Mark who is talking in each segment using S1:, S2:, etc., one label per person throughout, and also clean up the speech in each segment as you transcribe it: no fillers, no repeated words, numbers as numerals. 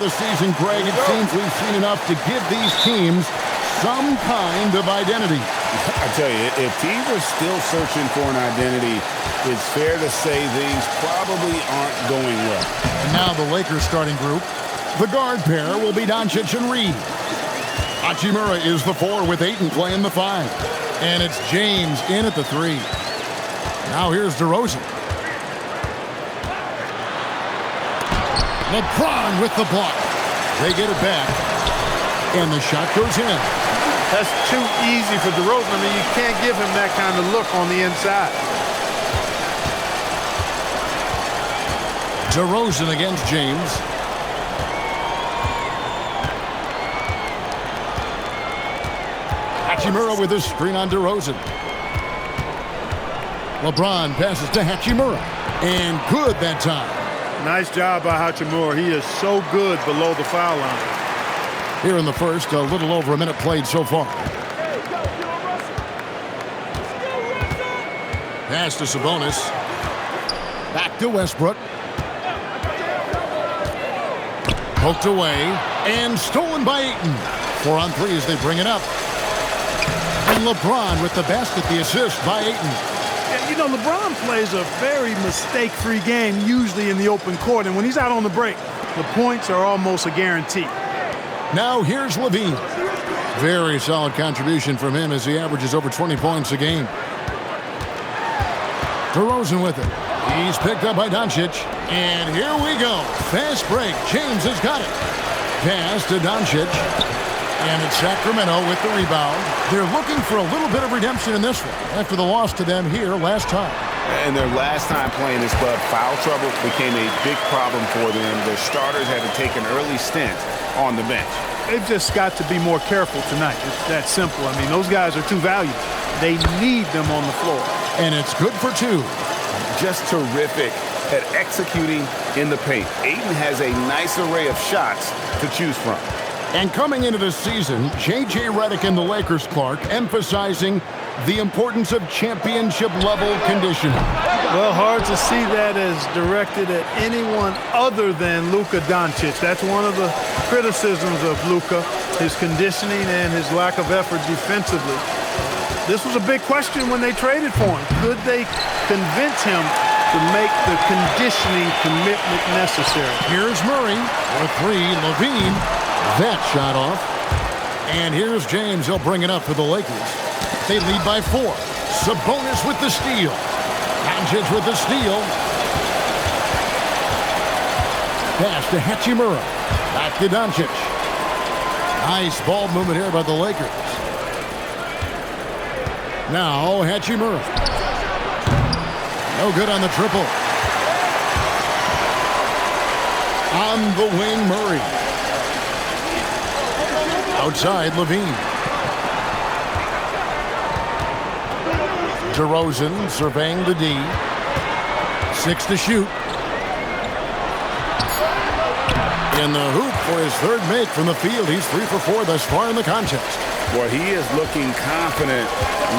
S1: The season, Greg, it seems we've seen enough to give these teams some kind of identity.
S2: I tell you, if teams are still searching for an identity, it's fair to say things probably aren't going well.
S1: And now the Lakers starting group. The guard pair will be Doncic and Reed. Hachimura is the 4 with Ayton playing the 5. And it's James in at the 3. Now here's DeRozan. LeBron with the block. They get it back. And the shot goes in.
S3: That's too easy for DeRozan. I mean, you can't give him that kind of look on the inside.
S1: DeRozan against James. Hachimura with a screen on DeRozan. LeBron passes to Hachimura. And good that time.
S3: Nice job by Hachimura. He is so good below the foul line.
S1: Here in the first, a little over a minute played so far. Pass to Sabonis. Back to Westbrook. Poked away and stolen by Ayton. 4 on 3 as they bring it up. And LeBron with the basket, the assist by Ayton.
S3: You know, LeBron plays a very mistake-free game, usually in the open court. And when he's out on the break, the points are almost a guarantee.
S1: Now here's Levine. Very solid contribution from him as he averages over 20 points a game. DeRozan with it. He's picked up by Doncic. And here we go. Fast break. James has got it. Pass to Doncic. And it's Sacramento with the rebound. They're looking for a little bit of redemption in this one after the loss to them here last time.
S2: And their last time playing this club, foul trouble became a big problem for them. Their starters had to take an early stint on the bench.
S3: They've just got to be more careful tonight. It's that simple. I mean, those guys are too valuable. They need them on the floor.
S1: And it's good for 2.
S2: Just terrific at executing in the paint. Ayton has a nice array of shots to choose from.
S1: And coming into the season, J.J. Redick and the Lakers, Clark, emphasizing the importance of championship-level conditioning.
S3: Well, hard to see that as directed at anyone other than Luka Doncic. That's one of the criticisms of Luka, his conditioning and his lack of effort defensively. This was a big question when they traded for him. Could they convince him to make the conditioning commitment necessary?
S1: Here's Murray for 3. Levine. That shot off. And here's James. He'll bring it up for the Lakers. They lead by 4. Sabonis with the steal. Doncic with the steal. Pass to Hachimura. Back to Doncic. Nice ball movement here by the Lakers. Now Hachimura. No good on the triple. On the wing, Murray. Outside, Levine. DeRozan surveying the D. 6 to shoot. In the hoop for his 3rd make from the field. He's 3 for 4 thus far in the contest.
S2: Boy, he is looking confident.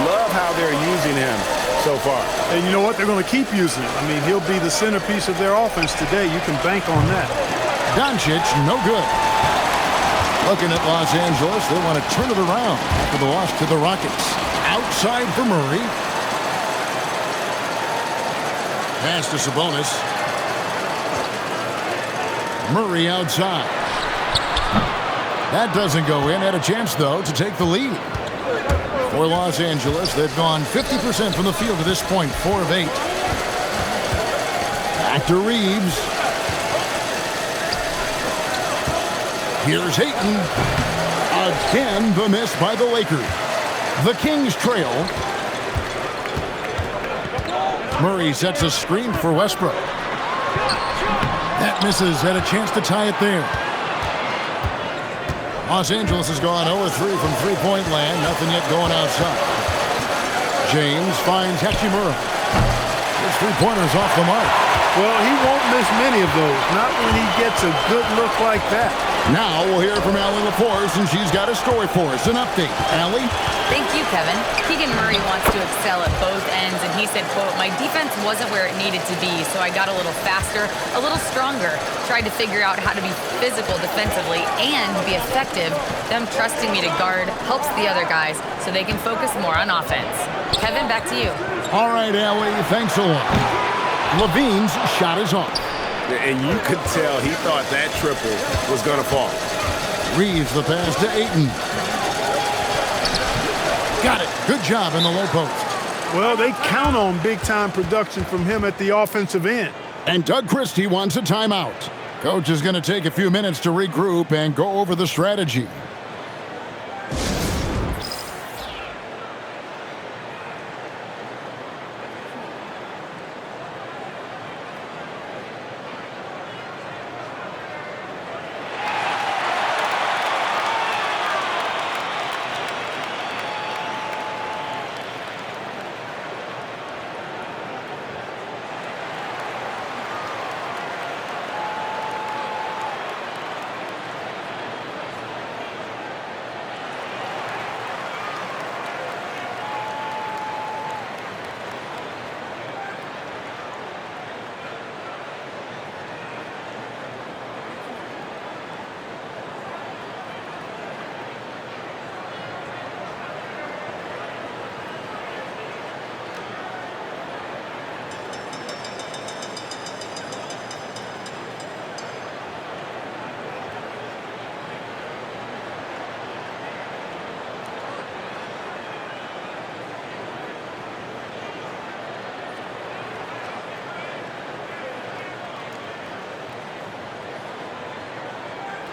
S2: Love how they're using him so far.
S3: And you know what? They're going to keep using him. I mean, he'll be the centerpiece of their offense today. You can bank on that.
S1: Doncic, no good. Looking at Los Angeles, they want to turn it around after the loss to the Rockets. Outside for Murray. Pass to Sabonis. Murray outside. That doesn't go in. Had a chance, though, to take the lead. For Los Angeles, they've gone 50% from the field to this point, 4 of 8. Back to Reeves. Here's Ayton. Again, the miss by the Lakers. The Kings trail. Murray sets a screen for Westbrook. That misses. Had a chance to tie it there. Los Angeles has gone 0-3 from three-point land. Nothing yet going outside. James finds Hachimura. his three-pointers off the mark.
S3: Well, he won't miss many of those, not when he gets a good look like that.
S1: Now we'll hear from Allie LaForce, and she's got a story for us. An update. Allie?
S4: Thank you, Kevin. Keegan Murray wants to excel at both ends, and he said, quote, "My defense wasn't where it needed to be, so I got a little faster, a little stronger, tried to figure out how to be physical defensively and be effective. Them trusting me to guard helps the other guys so they can focus more on offense." Kevin, back to you.
S1: All right, Allie, thanks a lot. Levine's shot is off.
S2: And you could tell he thought that triple was going to fall.
S1: Reeves the pass to Ayton. Got it. Good job in the low post.
S3: Well, they count on big-time production from him at the offensive end.
S1: And Doug Christie wants a timeout. Coach is going to take a few minutes to regroup and go over the strategy.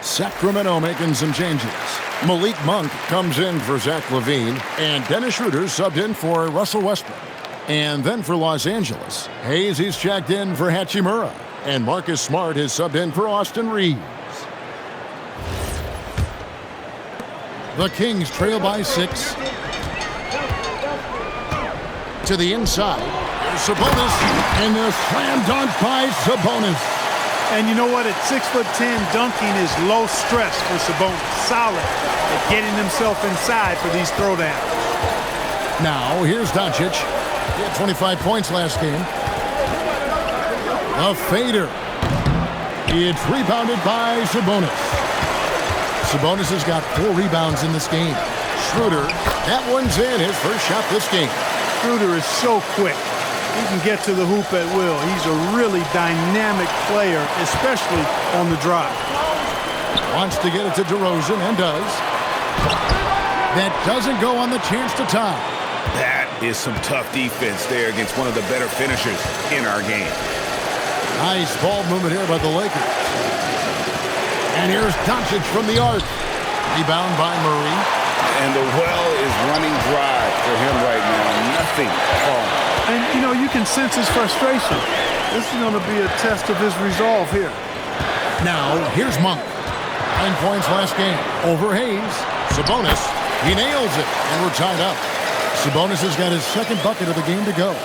S1: Sacramento making some changes. Malik Monk comes in for Zach LaVine, and Dennis Schroeder subbed in for Russell Westbrook. And then for Los Angeles, Hayes is checked in for Hachimura, and Marcus Smart is subbed in for Austin Reeves. The Kings trail by 6. To the inside, there's Sabonis, and the slam dunk by Sabonis.
S3: And you know what? At 6'10", dunking is low stress for Sabonis. Solid at getting himself inside for these throwdowns.
S1: Now, here's Doncic. He had 25 points last game. A fader. It's rebounded by Sabonis. Sabonis has got 4 rebounds in this game. Schroeder, that one's in, his first shot this game.
S3: Schroeder is so quick. He can get to the hoop at will. He's a really dynamic player, especially on the drive.
S1: Wants to get it to DeRozan, and does. That doesn't go on the chance to tie.
S2: That is some tough defense there against one of the better finishers in our game.
S1: Nice ball movement here by the Lakers. And here's Doncic from the arc. Rebound by Murray.
S2: And the well is running dry for him right now. Nothing falling.
S3: And, you know, you can sense his frustration. This is going to be a test of his resolve here.
S1: Now, here's Monk. 9 points last game. Over Hayes. Sabonis. He nails it. And we're tied up. Sabonis has got his second bucket of the game to go.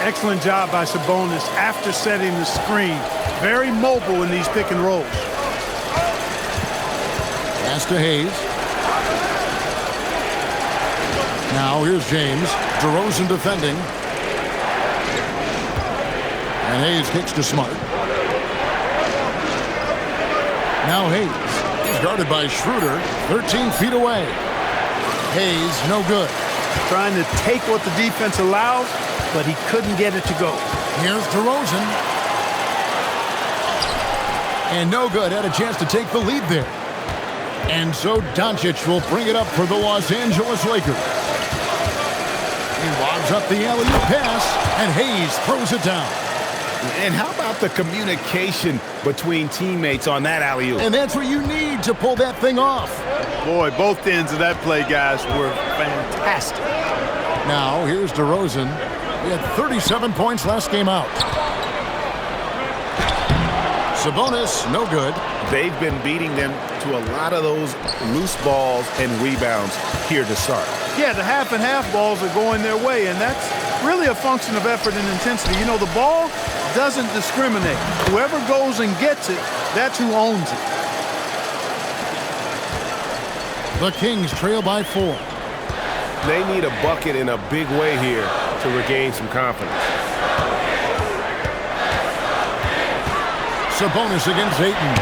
S3: Excellent job by Sabonis after setting the screen. Very mobile in these pick and rolls.
S1: Pass to Hayes. Now, here's James. DeRozan defending. And Hayes kicks to Smart. Now Hayes. He's guarded by Schroeder, 13 feet away. Hayes, no good.
S3: Trying to take what the defense allows, but he couldn't get it to go.
S1: Here's DeRozan. And no good. Had a chance to take the lead there. And so Doncic will bring it up for the Los Angeles Lakers. He lobs up the alley-oop pass, and Hayes throws it down.
S2: And how about the communication between teammates on that alley-oop?
S1: And that's what you need to pull that thing off.
S3: Boy, both ends of that play, guys, were fantastic.
S1: Now, here's DeRozan. He had 37 points last game out. Sabonis, no good.
S2: They've been beating them to a lot of those loose balls and rebounds here to start.
S3: Yeah, the half and half balls are going their way, and that's really a function of effort and intensity. You know, the ball doesn't discriminate. Whoever goes and gets it, that's who owns it.
S1: The Kings trail by 4.
S2: They need a bucket in a big way here to regain some confidence.
S1: Sabonis against Ayton.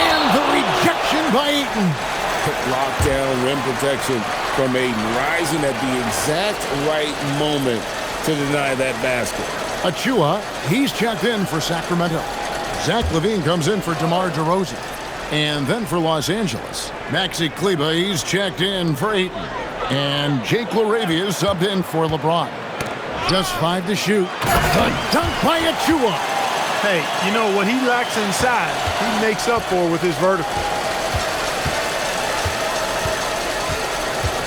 S1: And the rejection by Ayton.
S5: Lockdown rim protection from Ayton, rising at the exact right moment to deny that basket.
S1: Achua, he's checked in for Sacramento. Zach LaVine comes in for DeMar DeRozan. And then for Los Angeles, Maxi Kleber, he's checked in for Ayton. And Jake LaRavia is subbed in for LeBron. Just 5 to shoot. The dunk by Achua.
S3: Hey, you know, what he lacks inside, he makes up for with his vertical.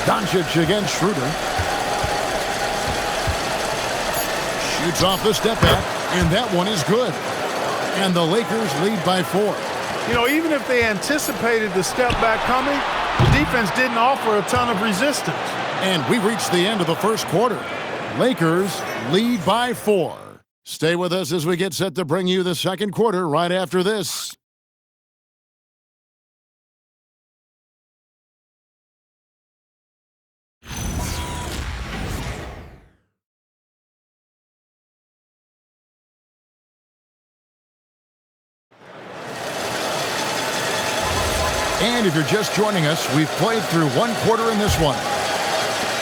S1: Doncic against Schroeder. Shoots off the step back, and that one is good. And the Lakers lead by 4.
S3: You know, even if they anticipated the step back coming, the defense didn't offer a ton of resistance.
S1: And we reached the end of the first quarter. Lakers lead by 4. Stay with us as we get set to bring you the second quarter right after this. And if you're just joining us, we've played through one quarter in this one.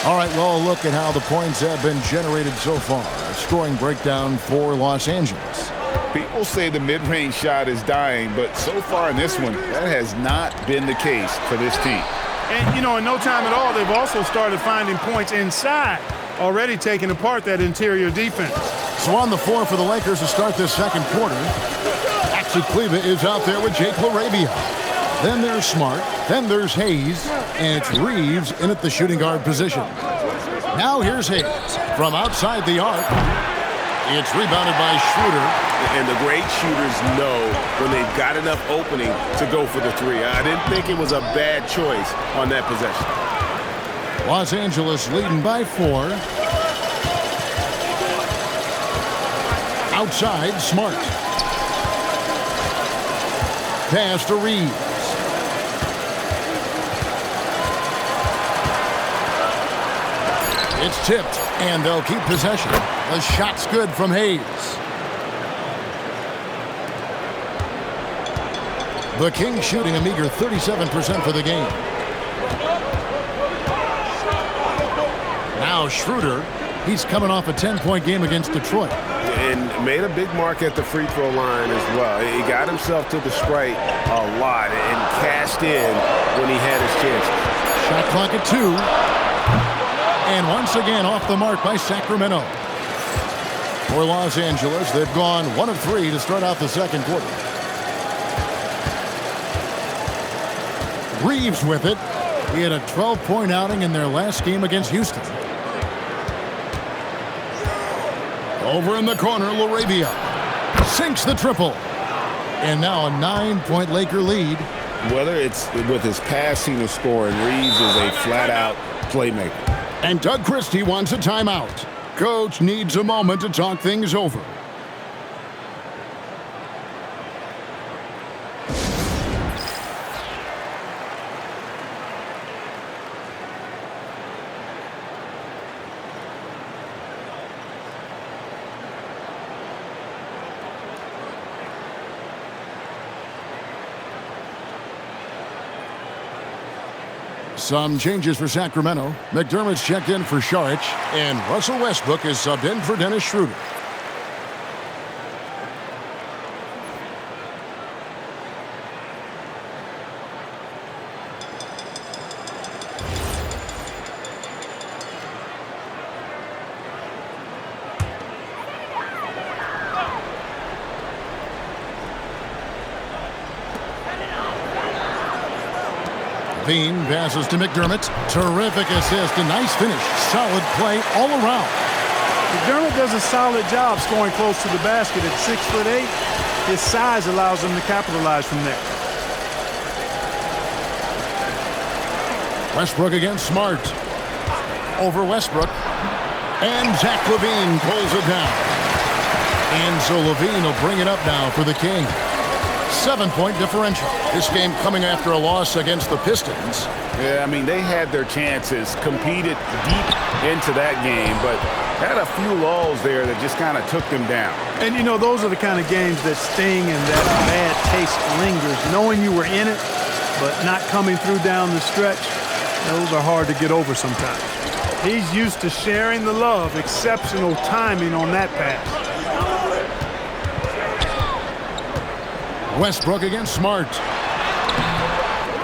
S1: All right, well, look at how the points have been generated so far. A scoring breakdown for Los Angeles.
S2: People say the mid-range shot is dying, but so far in this one, that has not been the case for this team.
S3: And, you know, in no time at all, they've also started finding points inside, already taking apart that interior defense.
S1: So on the floor for the Lakers to start this second quarter, Maxi Kleber is out there with Jake LaRavia. Then there's Smart, then there's Hayes, and it's Reeves in at the shooting guard position. Now here's Hayes from outside the arc. It's rebounded by Schroeder.
S2: And the great shooters know when they've got enough opening to go for the three. I didn't think it was a bad choice on that possession.
S1: Los Angeles leading by 4. Outside, Smart. Pass to Reeves. It's tipped, and they'll keep possession. The shot's good from Hayes. The Kings shooting a meager 37% for the game. Now Schroeder, he's coming off a 10-point game against Detroit.
S2: And made a big mark at the free throw line as well. He got himself to the stripe a lot and cashed in when he had his chances.
S1: Shot clock at 2. And once again off the mark by Sacramento. For Los Angeles, they've gone 1 of 3 to start out the second quarter. Reeves with it. He had a 12-point outing in their last game against Houston. Over in the corner, LaRavia sinks the triple. And now a 9-point Laker lead.
S2: Whether it's with his passing or scoring, Reeves is a flat-out playmaker.
S1: And Doug Christie wants a timeout. Coach needs a moment to talk things over. Some changes for Sacramento. McDermott's checked in for Šarić, and Russell Westbrook is subbed in for Dennis Schroeder. Bean passes to McDermott. Terrific assist. A nice finish. Solid play all around.
S3: McDermott does a solid job scoring close to the basket at 6'8". His size allows him to capitalize from there. Westbrook against Smart. Over Westbrook.
S1: And Zach LaVine pulls it down. And so LaVine will bring it up now for the Kings. 7-point differential. This game coming after a loss against the Pistons.
S2: Yeah, I mean, they had their chances, competed deep into that game, but had a few lulls there that just kind of took them down.
S3: And, you know, those are the kind of games that sting and that bad taste lingers. Knowing you were in it, but not coming through down the stretch, those are hard to get over sometimes. He's used to sharing the love. Exceptional timing on that pass.
S1: Westbrook against Smart.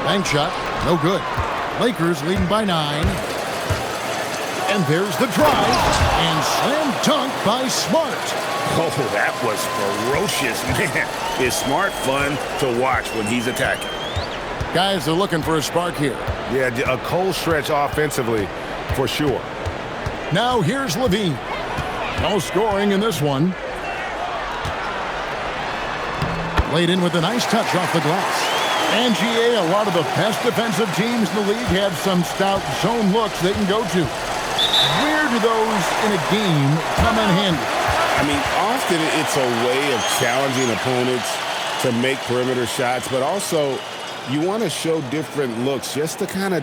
S1: Bank shot, no good. Lakers leading by 9. And there's the drive. And slam dunk by Smart.
S2: Oh, that was ferocious, man. Is Smart fun to watch when he's attacking?
S1: Guys are looking for a spark here.
S2: Yeah, a cold stretch offensively, for sure.
S1: Now here's LaVine. No scoring in this one. Laid in with a nice touch off the glass. And GA, a lot of the best defensive teams in the league have some stout zone looks they can go to. Where do those in a game come in handy?
S5: I mean, often it's a way of challenging opponents to make perimeter shots, but also you want to show different looks just to kind of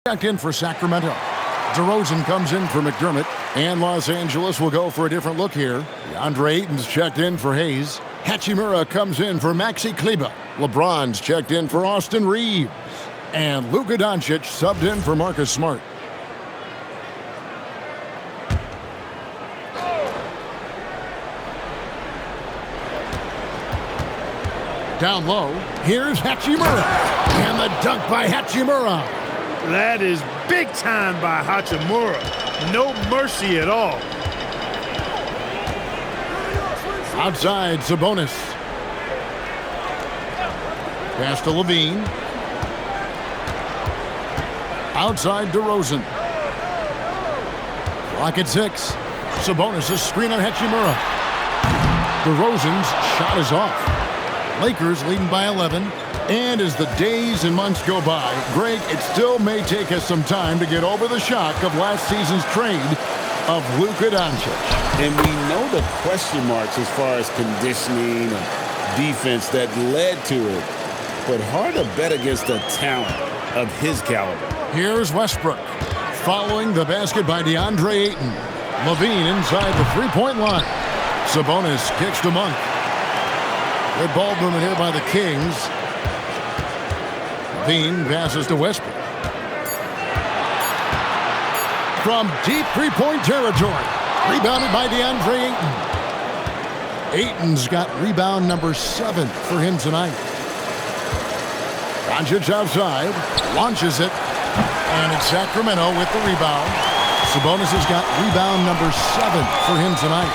S1: Checked in for Sacramento. DeRozan comes in for McDermott. And Los Angeles will go for a different look here. DeAndre Ayton's checked in for Hayes. Hachimura comes in for Maxi Kleber. LeBron's checked in for Austin Reeves. And Luka Doncic subbed in for Marcus Smart. Down low, here's Hachimura. And the dunk by Hachimura.
S3: That is big time by Hachimura. No mercy at all.
S1: Outside, Sabonis. Pass to LaVine. Outside, DeRozan. Clock at 6. Sabonis' screen on Hachimura. DeRozan's shot is off. Lakers leading by 11. And as the days and months go by, Greg, it still may take us some time to get over the shock of last season's trade of Luka Doncic.
S5: And we know the question marks as far as conditioning and defense that led to it. But hard to bet against a talent of his caliber.
S1: Here's Westbrook. Following the basket by DeAndre Ayton. LaVine inside the three-point line. Sabonis kicks to Monk. Good ball movement here by the Kings. LaVine passes to Westbrook. From deep three-point territory. Rebounded by DeAndre Ayton. Ayton's got rebound number 7 for him tonight. Doncic outside. Launches it. And it's Sacramento with the rebound. Sabonis has got rebound number 7 for him tonight.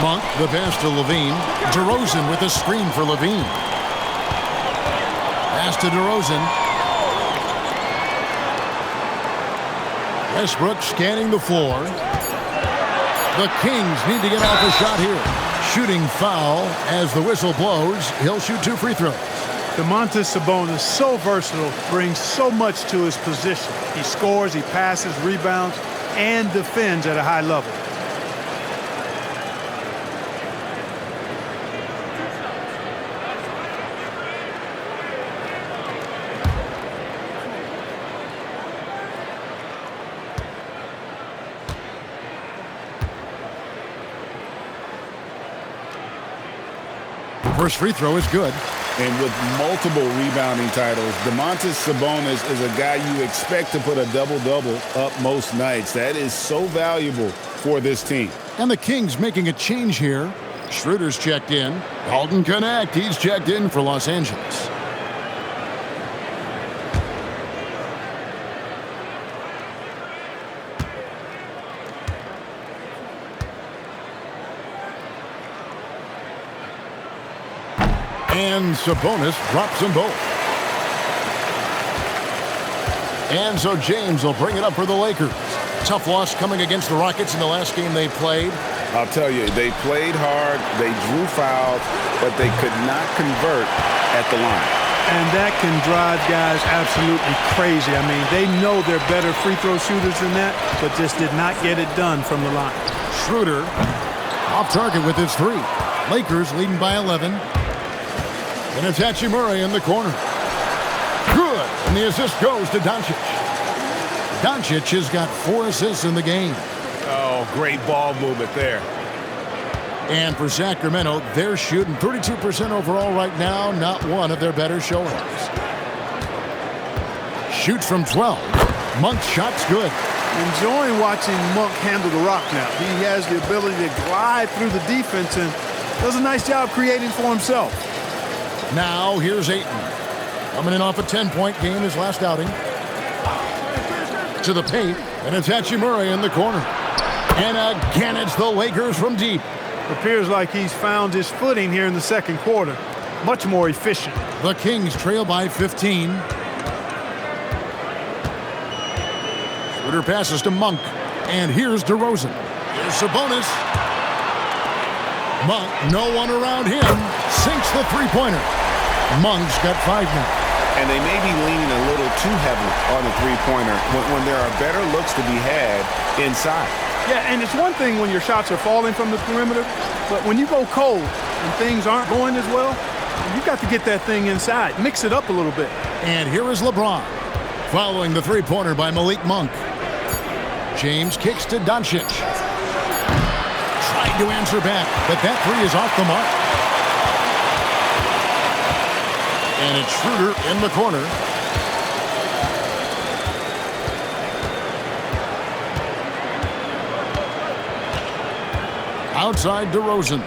S1: Monk, the pass to LaVine. DeRozan with a screen for LaVine. Pass to DeRozan. Westbrook scanning the floor. The Kings need to get off a shot here. Shooting foul as the whistle blows. He'll shoot 2 free throws.
S3: Domantas Sabonis, so versatile, brings so much to his position. He scores, he passes, rebounds, and defends at a high level.
S1: First free throw is good.
S5: And with multiple rebounding titles, Domantas Sabonis is a guy you expect to put a double-double up most nights. That is so valuable for this team.
S1: And the Kings making a change here. Schroeder's checked in. Dalton Connect, he's checked in for Los Angeles. And Sabonis drops them both. And so James will bring it up for the Lakers. Tough loss coming against the Rockets in the last game they played.
S2: I'll tell you, they played hard, they drew fouls, but they could not convert at the line.
S3: And that can drive guys absolutely crazy. I mean, they know they're better free throw shooters than that, but just did not get it done from the line.
S1: Schroeder off target with his three. Lakers leading by 11. And it's Hachimura in the corner. Good. And the assist goes to Doncic. Doncic has got 4 assists in the game.
S2: Oh, great ball movement there.
S1: And for Sacramento, they're shooting 32% overall right now. Not one of their better showings. Shoots from 12. Monk's shot's good.
S3: Enjoying watching Monk handle the rock now. He has the ability to glide through the defense and does a nice job creating for himself.
S1: Now here's Ayton. Coming in off a 10-point game his last outing. To the paint, and it's Hachimura in the corner. And again, it's the Lakers from deep.
S3: Appears like he's found his footing here in the second quarter. Much more efficient.
S1: The Kings trail by 15. Schroeder passes to Monk. And here's DeRozan. Here's Sabonis. Monk, no one around him. Sinks the three-pointer. Monk's got 5 now.
S2: And they may be leaning a little too heavily on the three-pointer when there are better looks to be had inside.
S3: Yeah, and it's one thing when your shots are falling from the perimeter, but when you go cold and things aren't going as well, you've got to get that thing inside. Mix it up a little bit.
S1: And here is LeBron, following the three-pointer by Malik Monk. James kicks to Doncic. Tried to answer back, but that three is off the mark. And it's Schroeder in the corner. Outside DeRozan.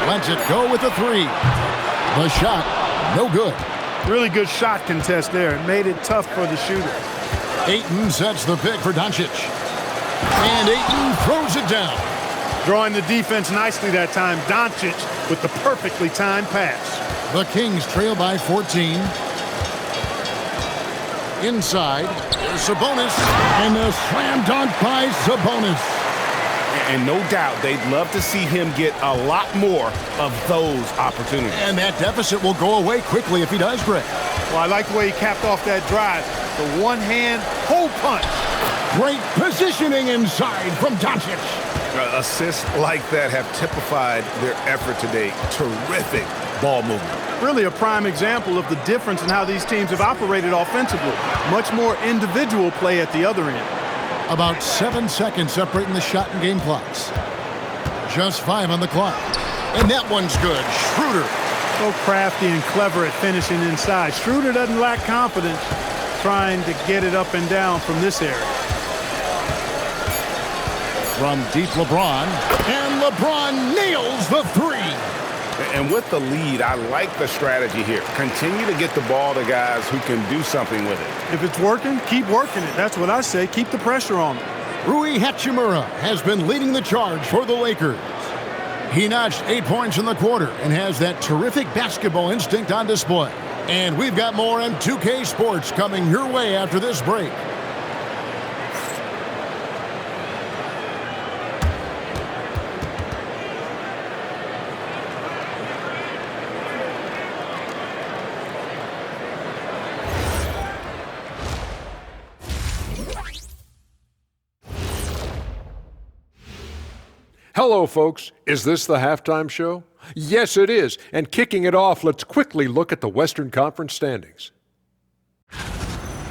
S1: Lets it go with a three. The shot, no good.
S3: Really good shot contest there. It made it tough for the shooter.
S1: Ayton sets the pick for Doncic. And Ayton throws it down.
S3: Drawing the defense nicely that time. Doncic with the perfectly timed pass.
S1: The Kings trail by 14. Inside, there's Sabonis. And a slam dunk by Sabonis.
S2: And no doubt they'd love to see him get a lot more of those opportunities.
S1: And that deficit will go away quickly if he does, Greg.
S3: Well, I like the way he capped off that drive. The one-hand hole punch.
S1: Great positioning inside from Doncic.
S2: Assists like that have typified their effort today. Terrific ball movement.
S3: Really a prime example of the difference in how these teams have operated offensively. Much more individual play at the other end.
S1: About 7 seconds separating the shot and game clocks. Just 5 on the clock. And that one's good. Schroeder.
S3: So crafty and clever at finishing inside. Schroeder doesn't lack confidence trying to get it up and down from this area.
S1: From deep LeBron. And LeBron nails the three.
S2: And with the lead, I like the strategy here. Continue to get the ball to guys who can do something with it.
S3: If it's working, keep working it. That's what I say. Keep the pressure on them.
S1: Rui Hachimura has been leading the charge for the Lakers. He notched 8 points in the quarter and has that terrific basketball instinct on display. And we've got more on 2K Sports coming your way after this break.
S6: Hello, folks. Is this the halftime show? Yes, it is. And kicking it off, let's quickly look at the Western Conference standings.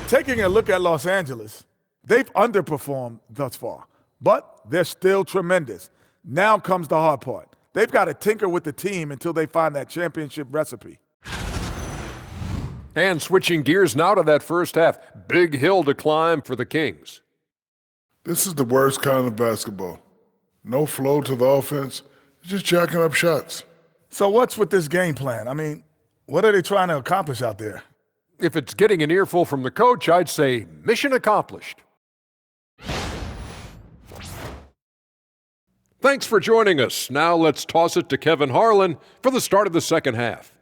S7: Taking a look at Los Angeles, they've underperformed thus far, but they're still tremendous. Now comes the hard part. They've got to tinker with the team until they find that championship recipe.
S6: And switching gears now to that first half. Big hill to climb for the Kings.
S8: This is the worst kind of basketball. No flow to the offense, just jacking up shots.
S7: So what's with this game plan? I mean, what are they trying to accomplish out there?
S6: If it's getting an earful from the coach, I'd say mission accomplished. Thanks for joining us. Now let's toss it to Kevin Harlan for the start of the second half.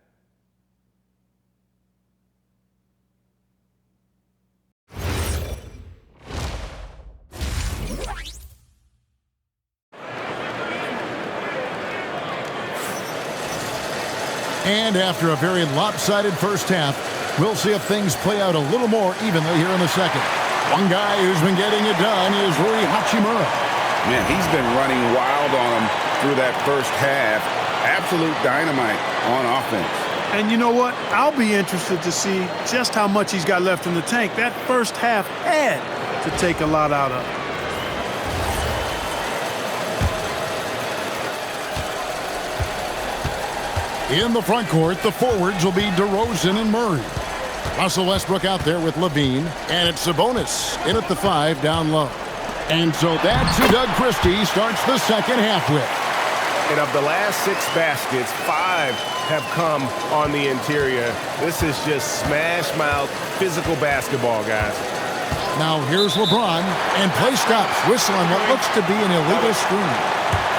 S1: And after a very lopsided first half, we'll see if things play out a little more evenly here in the second. One guy who's been getting it done is Rui Hachimura.
S5: Man, he's been running wild on him through that first half. Absolute dynamite on offense.
S3: And you know what? I'll be interested to see just how much he's got left in the tank. That first half had to take a lot out of him.
S1: In the front court, the forwards will be DeRozan and Murray. Russell Westbrook out there with Levine, and it's Sabonis in at the 5 down low. And so that's who Doug Christie starts the second half with.
S2: And of the last 6 baskets, 5 have come on the interior. This is just smash-mouth, physical basketball, guys.
S1: Now here's LeBron, and play stops, whistling what looks to be an illegal screen.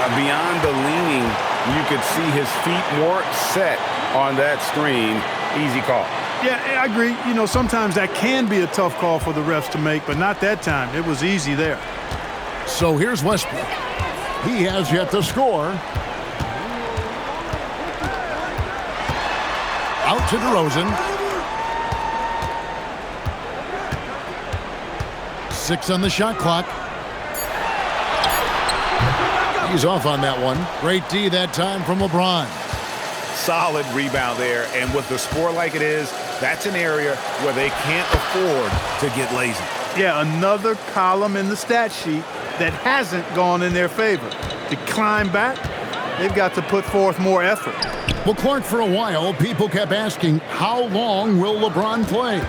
S5: Beyond the leaning, you could see his feet more set on that screen. Easy call.
S3: Yeah, I agree. You know, sometimes that can be a tough call for the refs to make, but not that time. It was easy there.
S1: So here's Westbrook. He has yet to score. Out to DeRozan. 6 on the shot clock. He's off on that one. Great D that time from LeBron.
S2: Solid rebound there, and with the score like it is, that's an area where they can't afford to get lazy.
S3: Yeah, another column in the stat sheet that hasn't gone in their favor. To climb back, they've got to put forth more effort.
S1: Well, Clark, for a while, people kept asking, how long will LeBron play?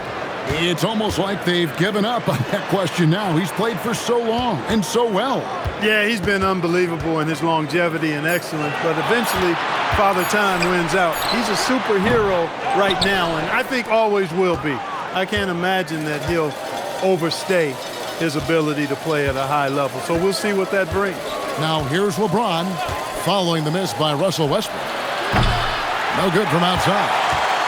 S1: It's almost like they've given up on that question now. He's played for so long and so well.
S3: Yeah, he's been unbelievable in his longevity and excellence, but eventually Father Time wins out. He's a superhero right now, and I think always will be. I can't imagine that he'll overstay his ability to play at a high level, so we'll see what that brings.
S1: Now here's LeBron following the miss by Russell Westbrook. No good from outside.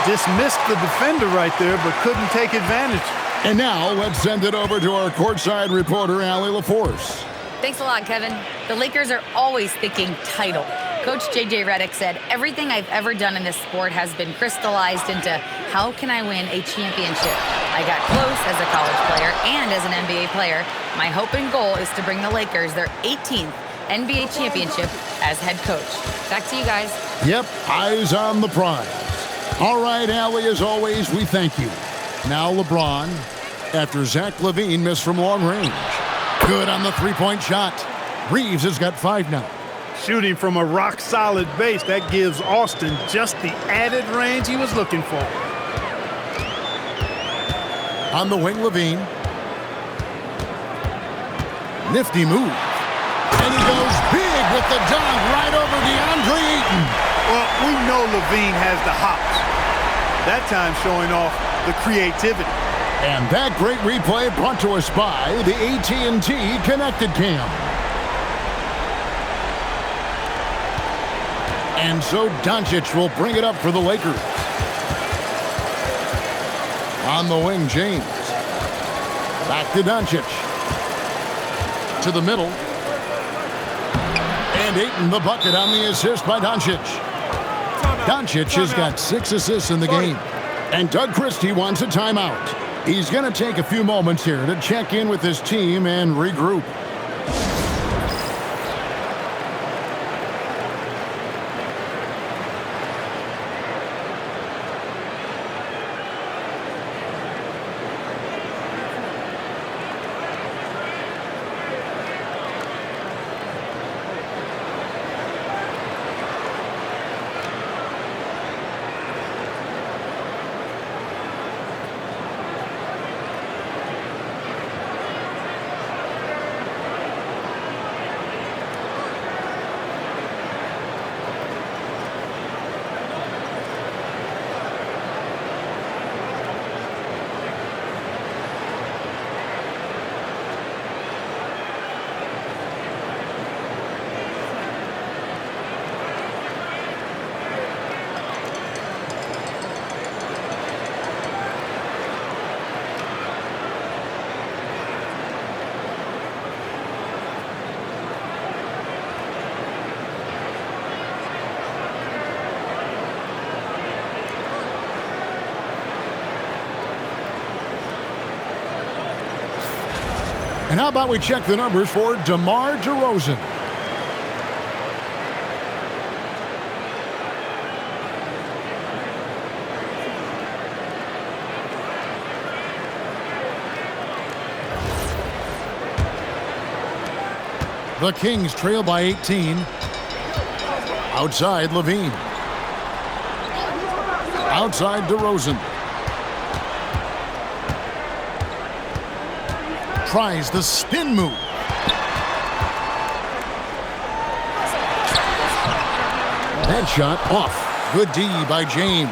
S3: Dismissed the defender right there, but couldn't take advantage.
S1: And now let's send it over to our courtside reporter, Allie LaForce.
S4: Thanks a lot, Kevin. The Lakers are always thinking title. Coach J.J. Redick said, everything I've ever done in this sport has been crystallized into how can I win a championship? I got close as a college player and as an NBA player. My hope and goal is to bring the Lakers their 18th NBA championship as head coach. Back to you guys.
S1: Yep, eyes on the prize. All right, Allie, as always, we thank you. Now LeBron, after Zach LaVine missed from long range. Good on the three-point shot. Reeves has got 5 now.
S3: Shooting from a rock-solid base, that gives Austin just the added range he was looking for.
S1: On the wing, LaVine. Nifty move. And he goes big with the dunk right over DeAndre Ayton.
S3: Well, we know LaVine has the hops. That time showing off the creativity.
S1: And that great replay brought to us by the AT&T Connected Cam. And so Doncic will bring it up for the Lakers. On the wing, James. Back to Doncic. To the middle. And Ayton the bucket on the assist by Doncic. Doncic has got 6 assists in the game. And Doug Christie wants a timeout. He's going to take a few moments here to check in with his team and regroup. And how about we check the numbers for DeMar DeRozan? The Kings trail by 18. Outside, Levine. Outside, DeRozan. Tries the spin move. That shot off. Good D by James.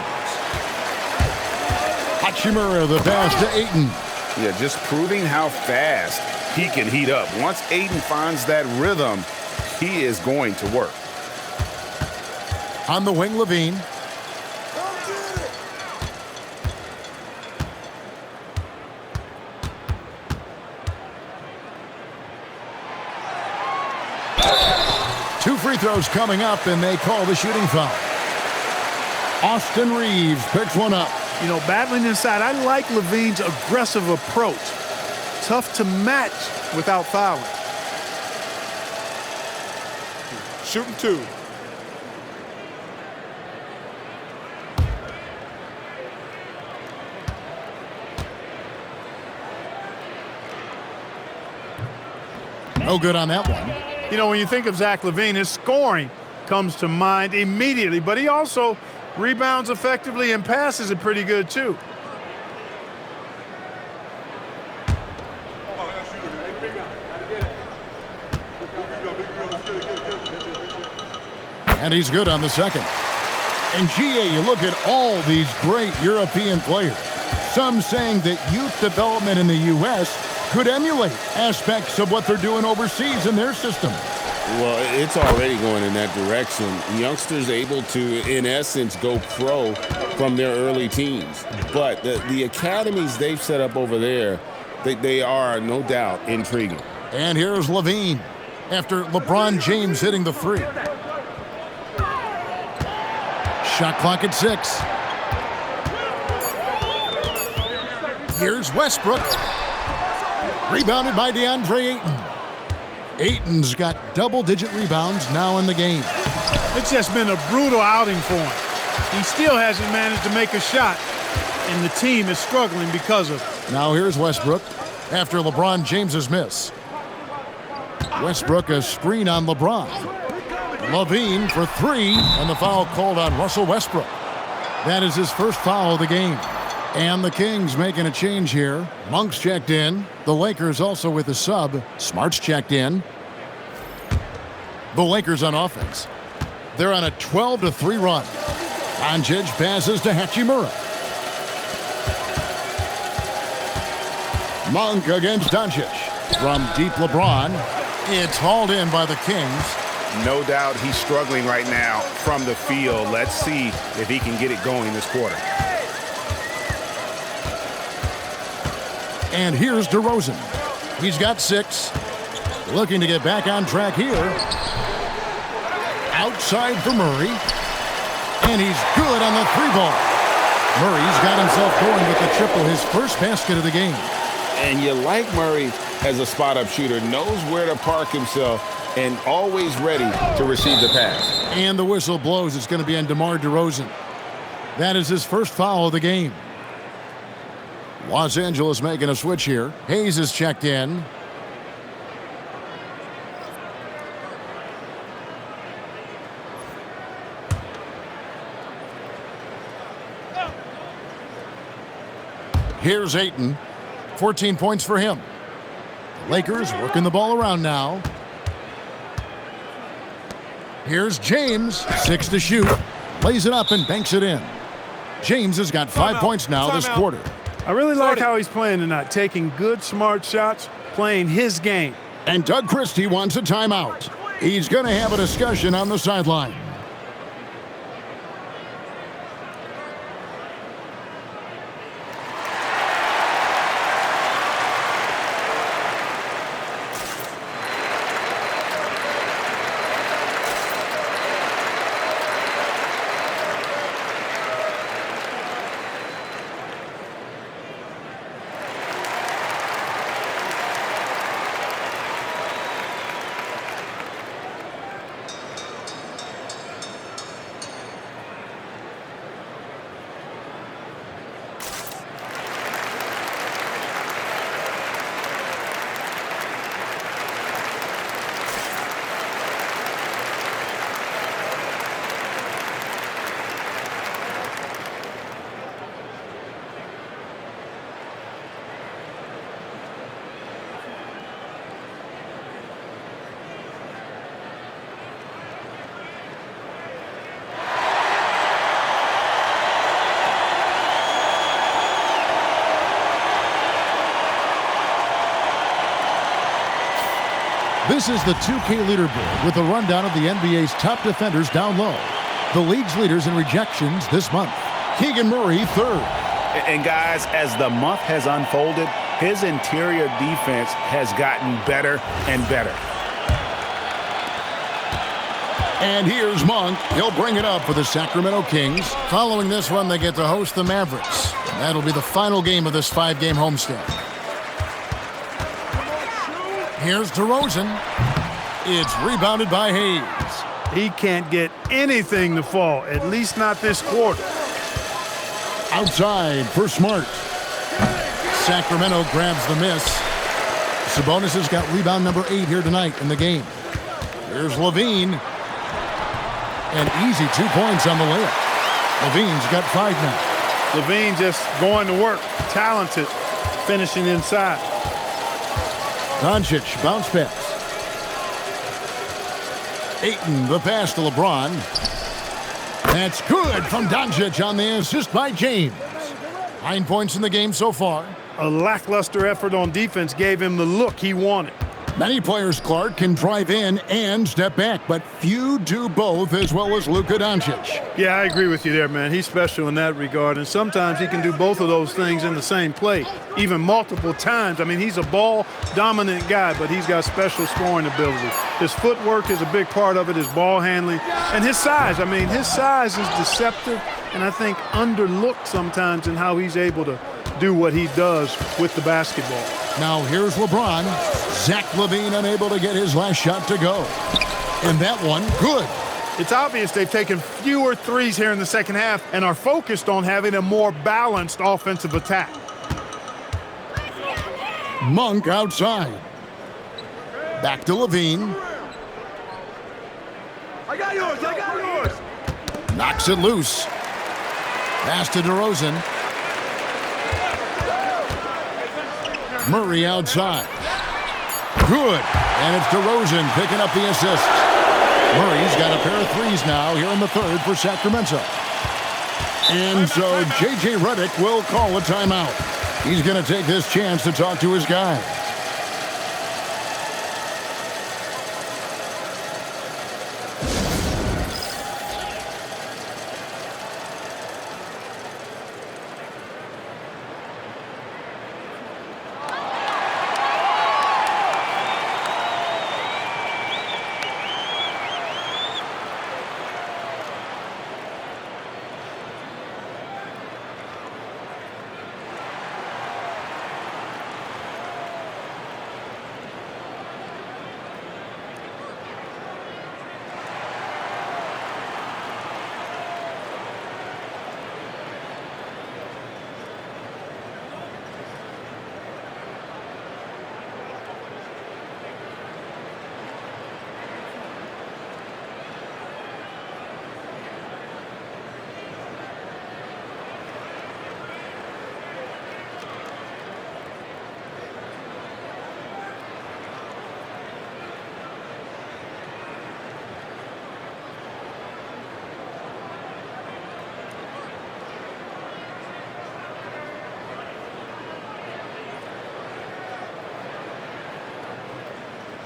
S1: Hachimura the pass to Ayton.
S2: Yeah, just proving how fast he can heat up. Once Ayton finds that rhythm, he is going to work.
S1: On the wing, Levine. Two free throws coming up, and they call the shooting foul. Austin Reeves picks one up.
S3: You know, battling inside, I like Levine's aggressive approach. Tough to match without fouling.
S7: Shooting two.
S1: No good on that one.
S3: You know, when you think of Zach LaVine, his scoring comes to mind immediately, but he also rebounds effectively and passes it pretty good, too.
S1: And he's good on the second. And GA, you look at all these great European players. Some saying that youth development in the U.S. could emulate aspects of what they're doing overseas in their system.
S5: Well, it's already going in that direction. Youngsters able to, in essence, go pro from their early teens. But the academies they've set up over there, they are, no doubt, intriguing.
S1: And here's Levine after LeBron James hitting the three. Shot clock at 6. Here's Westbrook. Rebounded by DeAndre Ayton. Ayton's got double-digit rebounds now in the game.
S3: It's just been a brutal outing for him. He still hasn't managed to make a shot, and the team is struggling because of it.
S1: Now here's Westbrook after LeBron James's miss. Westbrook a screen on LeBron. Levine for 3, and the foul called on Russell Westbrook. That is his first foul of the game. And the Kings making a change here. Monk's checked in. The Lakers also with a sub. Smart's checked in. The Lakers on offense. They're on a 12-3 run. Doncic passes to Hachimura. Monk against Doncic. From deep LeBron. It's hauled in by the Kings.
S2: No doubt he's struggling right now from the field. Let's see if he can get it going this quarter.
S1: And here's DeRozan. He's got 6. Looking to get back on track here. Outside for Murray. And he's good on the 3-ball. Murray's got himself going with the triple, his first basket of the game.
S5: And you like Murray as a spot-up shooter, knows where to park himself, and always ready to receive the pass.
S1: And the whistle blows. It's going to be on DeMar DeRozan. That is his first foul of the game. Los Angeles making a switch here. Hayes is checked in. Here's Ayton. 14 points for him. The Lakers working the ball around now. Here's James. 6 to shoot. Lays it up and banks it in. James has got 5 points now this quarter.
S3: I really like how he's playing tonight, taking good, smart shots, playing his game.
S1: And Doug Christie wants a timeout. He's going to have a discussion on the sideline. This is the 2K leaderboard with a rundown of the NBA's top defenders down low. The league's leaders in rejections this month. Keegan Murray, 3rd.
S9: And guys, as the month has unfolded, his interior defense has gotten better and better.
S1: And here's Monk. He'll bring it up for the Sacramento Kings. Following this run, they get to host the Mavericks. And that'll be the final game of this 5-game homestand. Here's DeRozan. It's rebounded by Hayes.
S3: He can't get anything to fall, at least not this quarter.
S1: Outside for Smart. Sacramento grabs the miss. Sabonis has got rebound number 8 here tonight in the game. Here's Levine. An easy 2 points on the layup. Levine's got 5 now.
S3: Levine just going to work. Talented, finishing inside.
S1: Doncic, bounce pass. Ayton, the pass to LeBron. That's good from Doncic on the assist by James. 9 points in the game so far.
S3: A lackluster effort on defense gave him the look he wanted.
S1: Many players, Clark, can drive in and step back, but few do both as well as Luka Doncic.
S3: Yeah, I agree with you there, man. He's special in that regard, and sometimes he can do both of those things in the same play, even multiple times. I mean, he's a ball-dominant guy, but he's got special scoring ability. His footwork is a big part of it, his ball handling, and his size. I mean, his size is deceptive, and I think underlooked sometimes in how he's able to do what he does with the basketball.
S1: Now here's LeBron. Zach LaVine unable to get his last shot to go. And that one, good.
S3: It's obvious they've taken fewer threes here in the second half and are focused on having a more balanced offensive attack.
S1: Monk outside. Back to LaVine.
S7: I got yours.
S1: Knocks it loose. Pass to DeRozan. Murray outside. Good. And it's DeRozan picking up the assist. Murray's got a pair of threes now here in the 3rd for Sacramento. And so J.J. Redick will call a timeout. He's going to take this chance to talk to his guys.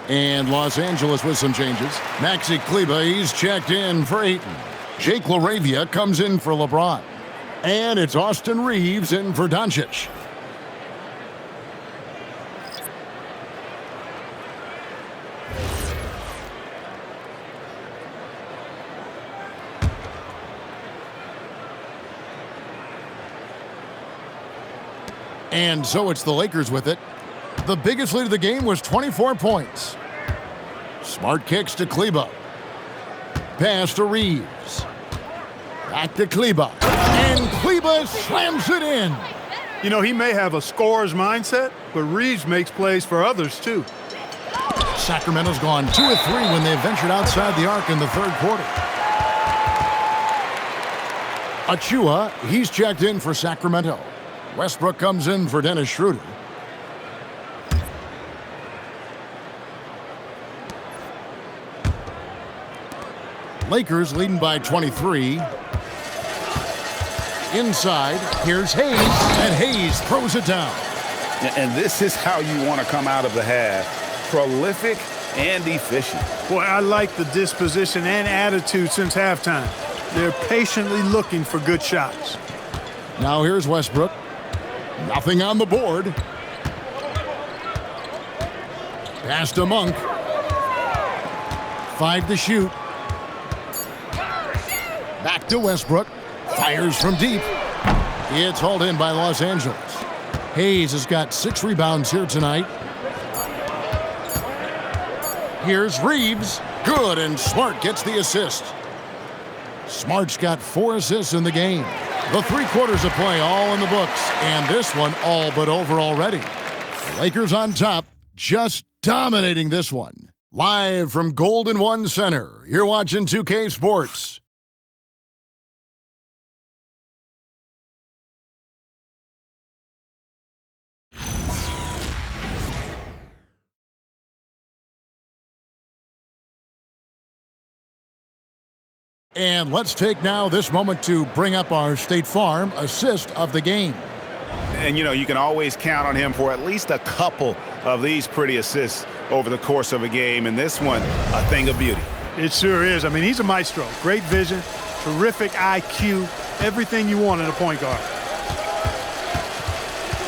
S1: And Los Angeles with some changes. Maxi Kleber, he's checked in for Ayton. Jake LaRavia comes in for LeBron. And it's Austin Reeves in for Doncic. And so it's the Lakers with it. The biggest lead of the game was 24 points. Smart kicks to Kleber. Pass to Reeves. Back to Kleber. And Kleber slams it in.
S3: You know, he may have a scorer's mindset, but Reeves makes plays for others, too.
S1: Sacramento's gone 2 of 3 when they ventured outside the arc in the 3rd quarter. Achua, he's checked in for Sacramento. Westbrook comes in for Dennis Schroeder. Lakers leading by 23. Inside, here's Hayes, and Hayes throws it down.
S9: And this is how you want to come out of the half. Prolific and efficient.
S3: Boy, I like the disposition and attitude since halftime. They're patiently looking for good shots.
S1: Now here's Westbrook. Nothing on the board. Pass to Monk. 5 to shoot. Back to Westbrook. Fires from deep. It's hauled in by Los Angeles. Hayes has got 6 rebounds here tonight. Here's Reeves. Good, and Smart gets the assist. Smart's got 4 assists in the game. The 3 quarters of play all in the books, and this one all but over already. Lakers on top, just dominating this one. Live from Golden One Center, you're watching 2K Sports. And let's take now this moment to bring up our State Farm assist of the game.
S9: And, you know, you can always count on him for at least a couple of these pretty assists over the course of a game. And this one, a thing of beauty.
S3: It sure is. I mean, he's a maestro. Great vision, terrific IQ, everything you want in a point guard.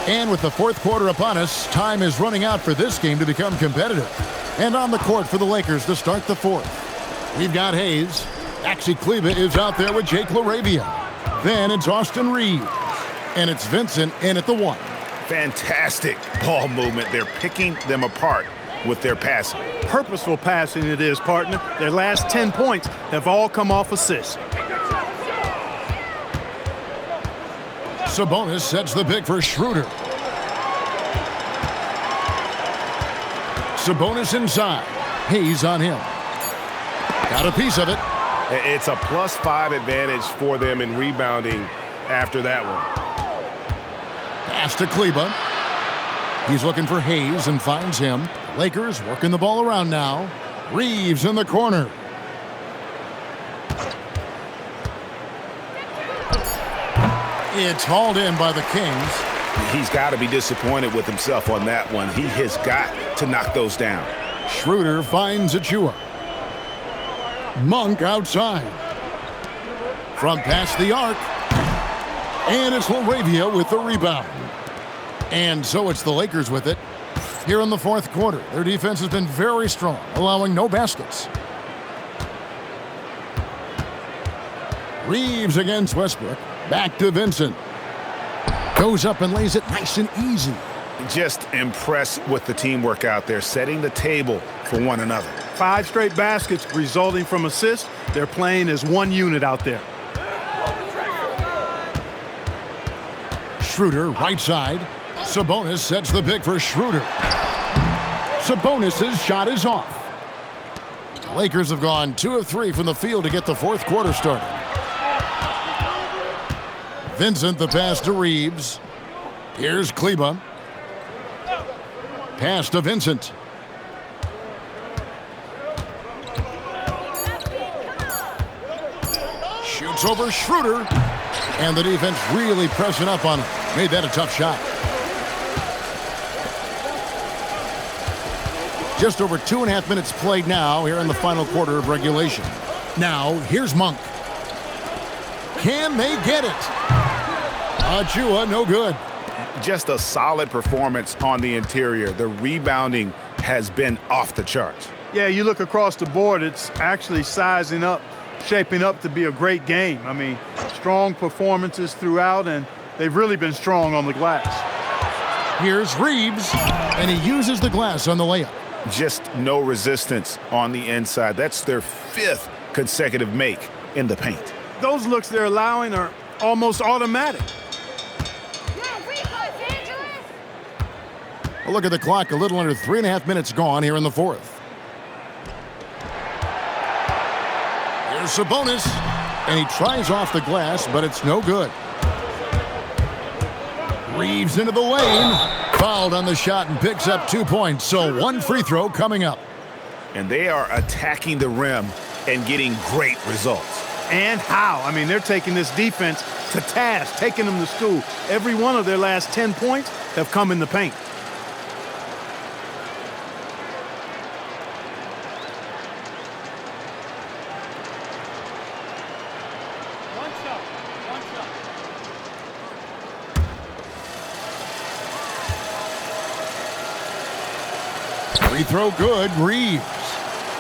S1: And with the 4th quarter upon us, time is running out for this game to become competitive. And on the court for the Lakers to start the 4th. We've got Hayes. Maxi Kleber is out there with Jake LaRavia. Then it's Austin Reeves. And it's Vincent in at the 1.
S9: Fantastic ball movement. They're picking them apart with their passing.
S3: Purposeful passing it is, partner. Their last 10 points have all come off assists.
S1: Sabonis sets the pick for Schroeder. Sabonis inside. Hayes on him. Got a piece of it.
S2: It's a +5 advantage for them in rebounding after that one.
S1: Pass to Kleber. He's looking for Hayes and finds him. Lakers working the ball around now. Reeves in the corner. It's hauled in by the Kings.
S9: He's got to be disappointed with himself on that one. He has got to knock those down.
S1: Schroeder finds Achua. Monk outside. From past the arc. And it's LaRavia with the rebound. And so it's the Lakers with it. Here in the 4th quarter, their defense has been very strong, allowing no baskets. Reeves against Westbrook. Back to Vincent. Goes up and lays it nice and easy.
S9: Just impressed with the teamwork out there, setting the table for one another.
S3: 5 straight baskets resulting from assists. They're playing as one unit out there.
S1: Schroeder right side. Sabonis sets the pick for Schroeder. Sabonis' shot is off. The Lakers have gone 2 of 3 from the field to get the 4th quarter started. Vincent the pass to Reeves. Here's Kleber. Pass to Vincent. Shoots over Schroeder. And the defense really pressing up on him. Made that a tough shot. Just over 2.5 minutes played now here in the final quarter of regulation. Now, here's Monk. Can they get it? Achua, no good.
S9: Just a solid performance on the interior. The rebounding has been off the charts.
S3: Yeah, you look across the board, it's actually sizing up, shaping up to be a great game. I mean, strong performances throughout, and they've really been strong on the glass.
S1: Here's Reeves, and he uses the glass on the layup.
S9: Just no resistance on the inside. That's their 5th consecutive make in the paint.
S3: Those looks they're allowing are almost automatic.
S1: Well, look at the clock, a little under 3.5 minutes gone here in the 4th. Here's Sabonis, and he tries off the glass, but it's no good. Reeves into the lane, fouled on the shot and picks up 2 points, so 1 free throw coming up.
S9: And they are attacking the rim and getting great results.
S3: And how? I mean, they're taking this defense to task, taking them to school. Every one of their last 10 points have come in the paint.
S1: Free throw good, Reeves.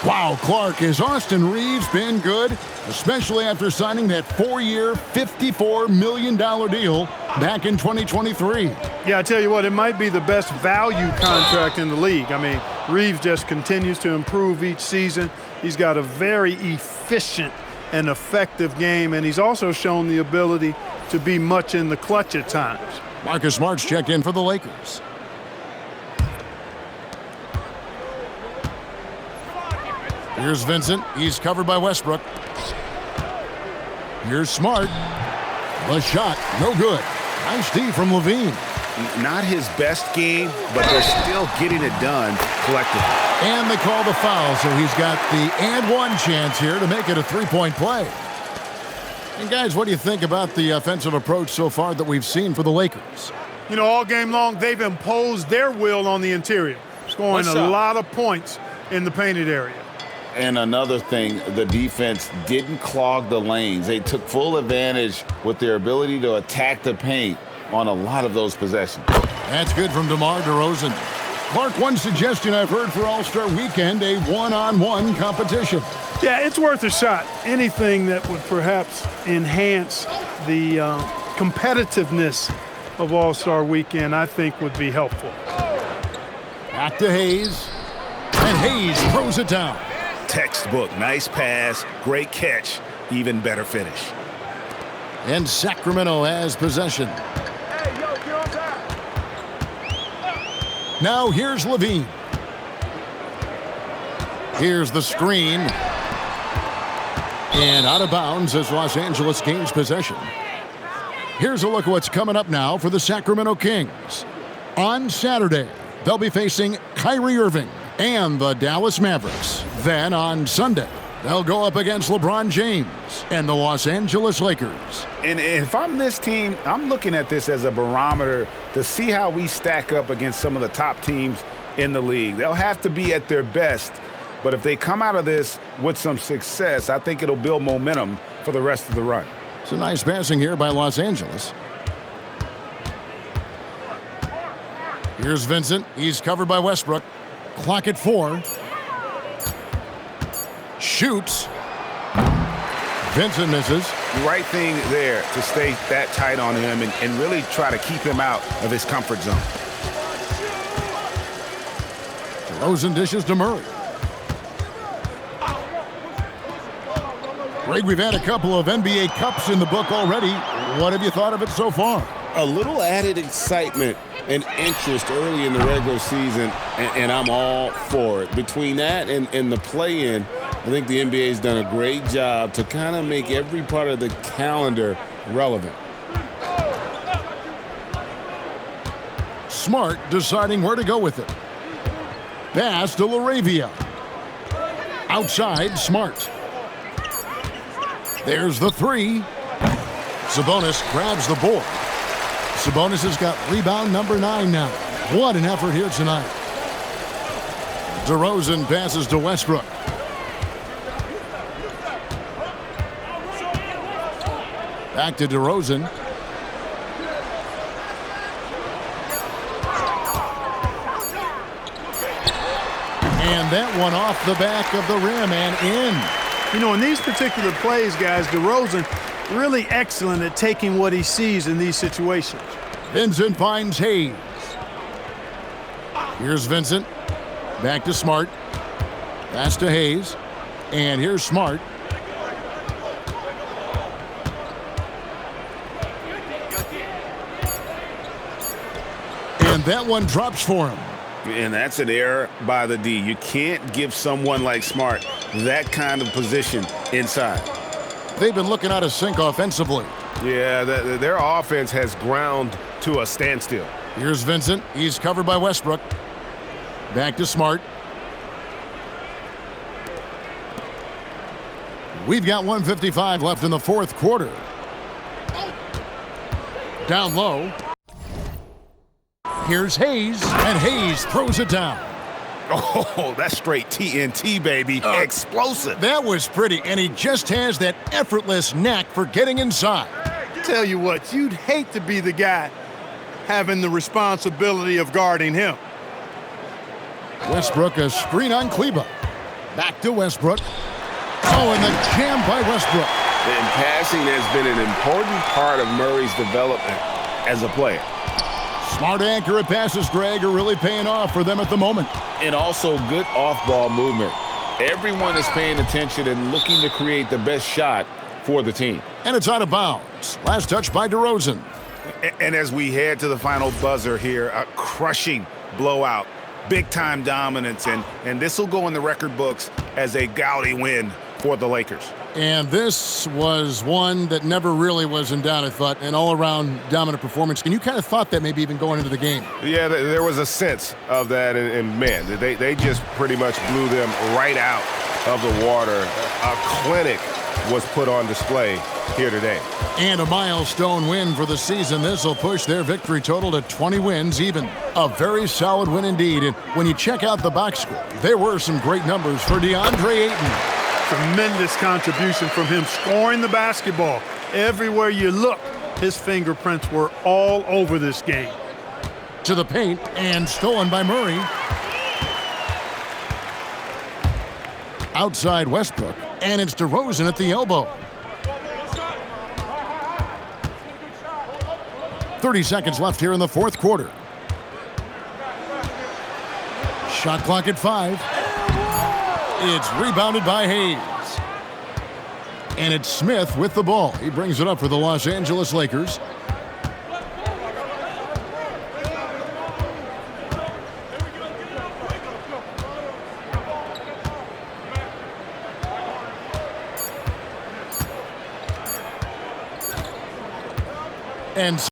S1: Wow, Clark, has Austin Reeves been good? Especially after signing that 4-year, $54 million deal back in 2023.
S3: Yeah, I tell you what, it might be the best value contract in the league. I mean, Reeves just continues to improve each season. He's got a very efficient and effective game, and he's also shown the ability to be much in the clutch at times.
S1: Marcus Smart's checked in for the Lakers. Here's Vincent. He's covered by Westbrook. Here's Smart. The shot, no good. Nice D from Levine.
S9: Not his best game, but they're still getting it done collectively.
S1: And they call the foul, so he's got the and one chance here to make it a three-point play. And guys, what do you think about the offensive approach so far that we've seen for the Lakers?
S3: You know, all game long, they've imposed their will on the interior, scoring a lot of points in the painted area.
S5: And another thing, the defense didn't clog the lanes. They took full advantage with their ability to attack the paint on a lot of those possessions.
S1: That's good from DeMar DeRozan. Clark, one suggestion I've heard for All-Star Weekend, a one-on-one competition.
S3: Yeah, it's worth a shot. Anything that would perhaps enhance the competitiveness of All-Star Weekend, I think would be helpful.
S1: Back to Hayes. And Hayes throws it down.
S9: Textbook, nice pass, great catch, even better finish.
S1: And Sacramento has possession. Now here's Levine. Here's the screen. And out of bounds as Los Angeles gains possession. Here's a look at what's coming up now for the Sacramento Kings. On Saturday, they'll be facing Kyrie Irving and the Dallas Mavericks. Then on Sunday, they'll go up against LeBron James and the Los Angeles Lakers.
S9: And if I'm this team, I'm looking at this as a barometer to see how we stack up against some of the top teams in the league. They'll have to be at their best, but if they come out of this with some success, I think it'll build momentum for the rest of the run.
S1: It's a nice passing here by Los Angeles. Here's Vincent. He's covered by Westbrook. Clock at 4. Shoots. Vincent misses.
S9: The right thing there to stay that tight on him and really try to keep him out of his comfort zone.
S1: DeRozan dishes to Murray. Greg, we've had a couple of NBA Cups in the book already. What have you thought of it so far?
S5: A little added excitement and interest early in the regular season, and I'm all for it. Between that and the play-in, I think the NBA's done a great job to kind of make every part of the calendar relevant.
S1: Smart deciding where to go with it. Pass to LaRavia. Outside, Smart. There's the three. Sabonis grabs the board. Sabonis has got rebound number 9 now. What an effort here tonight. DeRozan passes to Westbrook. Back to DeRozan. And that one off the back of the rim and in.
S3: You know, in these particular plays, guys, DeRozan really excellent at taking what he sees in these situations.
S1: Vincent finds Hayes. Here's Vincent. Back to Smart. Pass to Hayes. And here's Smart. And that one drops for him.
S9: And that's an error by the D. You can't give someone like Smart that kind of position inside.
S1: They've been looking out of sync offensively.
S2: Yeah, their offense has ground to a standstill.
S1: Here's Vincent. He's covered by Westbrook. Back to Smart. We've got 1:55 left in the fourth quarter. Down low. Here's Hayes, and Hayes throws it down.
S9: Oh, that's straight TNT, baby. Explosive.
S1: That was pretty, and he just has that effortless knack for getting inside.
S3: Tell you what, you'd hate to be the guy having the responsibility of guarding him.
S1: Westbrook, a screen on Kleba. Back to Westbrook. Oh, and the jam by Westbrook.
S2: And passing has been an important part of Murray's development as a player.
S1: Smart, accurate passes, Greg, are really paying off for them at the moment.
S5: And also good off-ball movement. Everyone is paying attention and looking to create the best shot for the team.
S1: And it's out of bounds. Last touch by DeRozan.
S9: And as we head to the final buzzer here, a crushing blowout, big-time dominance, and this will go in the record books as a gaudy win for the Lakers.
S1: And this was one that never really was in doubt, I thought, an all-around dominant performance. And you kind of thought that maybe even going into the game.
S2: Yeah, there was a sense of that, and man, they just pretty much blew them right out of the water. A clinic was put on display here today.
S1: And a milestone win for the season. This will push their victory total to 20 wins even. A very solid win indeed. And when you check out the box score, there were some great numbers for DeAndre Ayton.
S3: Tremendous contribution from him scoring the basketball. Everywhere you look, his fingerprints were all over this game.
S1: To the paint and stolen by Murray. Outside Westbrook, and it's DeRozan at the elbow. 30 seconds left here in the fourth quarter. Shot clock at 5. It's rebounded by Hayes. And it's Smith with the ball. He brings it up for the Los Angeles Lakers. And